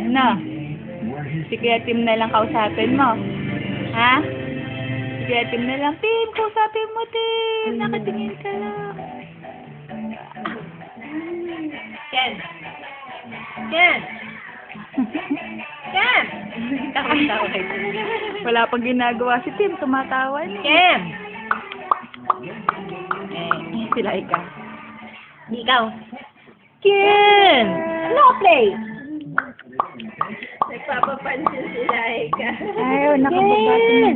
No. Si Kuya Tim na lang kausapin mo. Ha? Si Kuya Tim na lang. Tim, kausapin mo, Tim. Nakatingin ka lang. Ken! Ken! Ken! Tawa-tawa kayo. Wala pang ginagawa si Tim. Tumatawa na. Ken! Sila ikaw. Ikaw. Ken! No play! Nagpapapansin sila, Eka. Ayaw, nakababati na.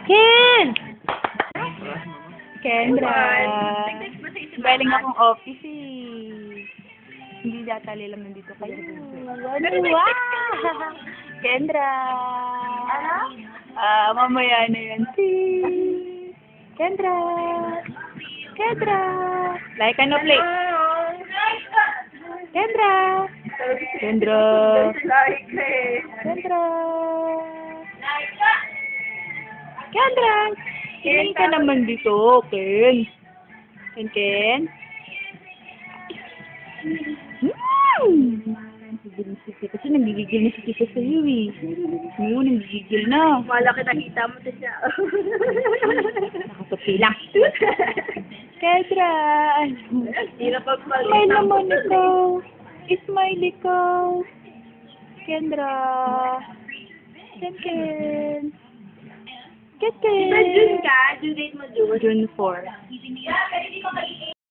Ken! Kendra. Galing akong office eh. Hindi datali lang nandito kayo. Wow! Kendra. Mamaya na yan. Kendra. Kendra. Like ano play? Kendra. Kendra. Kendra. Kendra. Tingin ka naman dito, Ken. Ken? Kasi nagigigil na si Tita sa'yo eh. Oo, nagigigil na. Malaki nakita mo siya. Nakatupi lang. Kendra. Hindi na pagpalita. Smile naman ikaw. Smile ikaw. Kendra. Ken. Ken. Diba June ka? Due date mo June? June 4.